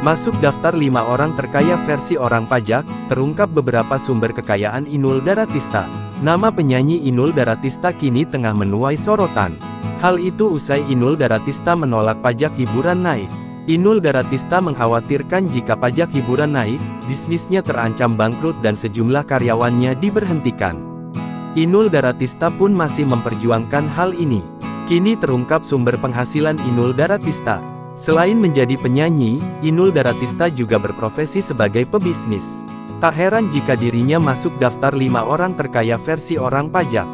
Masuk daftar 5 orang terkaya versi orang pajak, terungkap beberapa sumber kekayaan Inul Daratista. Nama penyanyi Inul Daratista kini tengah menuai sorotan. Hal itu usai Inul Daratista menolak pajak hiburan naik. Inul Daratista mengkhawatirkan jika pajak hiburan naik, bisnisnya terancam bangkrut dan sejumlah karyawannya diberhentikan. Inul Daratista pun masih memperjuangkan hal ini. Kini terungkap sumber penghasilan Inul Daratista. Selain menjadi penyanyi, Inul Daratista juga berprofesi sebagai pebisnis. Tak heran jika dirinya masuk daftar 5 orang terkaya versi orang pajak.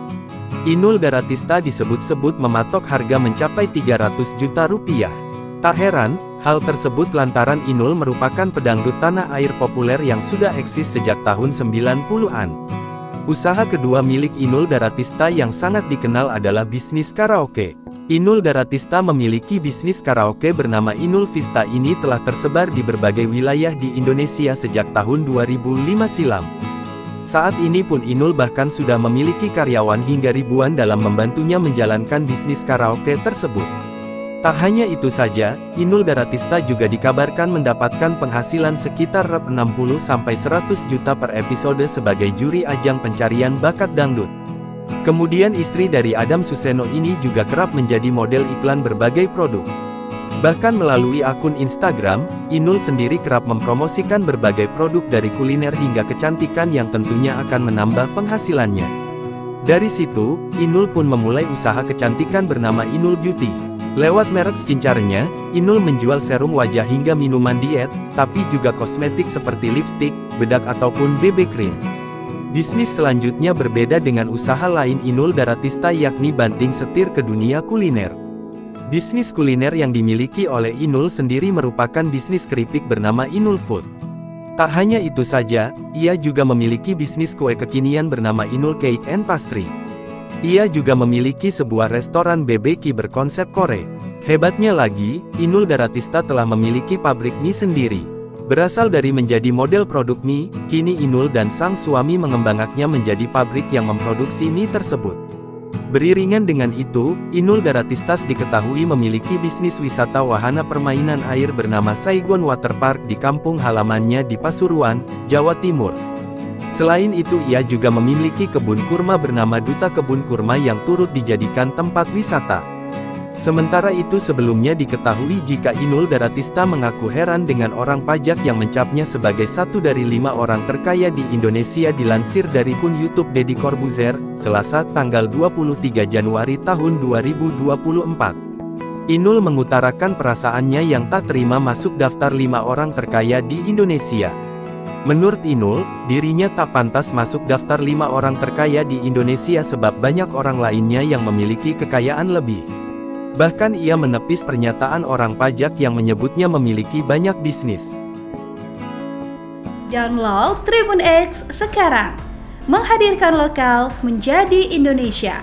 Inul Daratista disebut-sebut mematok harga mencapai 300 juta rupiah. Tak heran, hal tersebut lantaran Inul merupakan pedangdut tanah air populer yang sudah eksis sejak tahun 90-an. Usaha kedua milik Inul Daratista yang sangat dikenal adalah bisnis karaoke. Inul Daratista memiliki bisnis karaoke bernama Inul Vista. Ini telah tersebar di berbagai wilayah di Indonesia sejak tahun 2005 silam. Saat ini pun Inul bahkan sudah memiliki karyawan hingga ribuan dalam membantunya menjalankan bisnis karaoke tersebut. Tak hanya itu saja, Inul Daratista juga dikabarkan mendapatkan penghasilan sekitar 60-100 juta per episode sebagai juri ajang pencarian bakat dangdut. Kemudian istri dari Adam Suseno ini juga kerap menjadi model iklan berbagai produk. Bahkan melalui akun Instagram, Inul sendiri kerap mempromosikan berbagai produk dari kuliner hingga kecantikan yang tentunya akan menambah penghasilannya. Dari situ, Inul pun memulai usaha kecantikan bernama Inul Beauty. Lewat merek skincare-nya, Inul menjual serum wajah hingga minuman diet, tapi juga kosmetik seperti lipstik, bedak ataupun BB cream. Bisnis selanjutnya berbeda dengan usaha lain Inul Daratista, yakni banting setir ke dunia kuliner. Bisnis kuliner yang dimiliki oleh Inul sendiri merupakan bisnis keripik bernama Inul Food. Tak hanya itu saja, ia juga memiliki bisnis kue kekinian bernama Inul Cake and Pastry. Ia juga memiliki sebuah restoran BBQ berkonsep Korea. Hebatnya lagi, Inul Daratista telah memiliki pabrik mie sendiri. Berasal dari menjadi model produk mie, kini Inul dan sang suami mengembangkannya menjadi pabrik yang memproduksi mie tersebut. Beriringan dengan itu, Inul Daratista diketahui memiliki bisnis wisata wahana permainan air bernama Saigon Water Park di kampung halamannya di Pasuruan, Jawa Timur. Selain itu ia juga memiliki kebun kurma bernama Duta Kebun Kurma yang turut dijadikan tempat wisata. Sementara itu sebelumnya diketahui jika Inul Daratista mengaku heran dengan orang pajak yang mencapnya sebagai satu dari 5 orang terkaya di Indonesia dilansir dari akun YouTube Deddy Corbuzier, Selasa tanggal 23 Januari tahun 2024. Inul mengutarakan perasaannya yang tak terima masuk daftar 5 orang terkaya di Indonesia. Menurut Inul, dirinya tak pantas masuk daftar 5 orang terkaya di Indonesia sebab banyak orang lainnya yang memiliki kekayaan lebih. Bahkan ia menepis pernyataan orang pajak yang menyebutnya memiliki banyak bisnis. Download Tribun X sekarang, menghadirkan lokal menjadi Indonesia.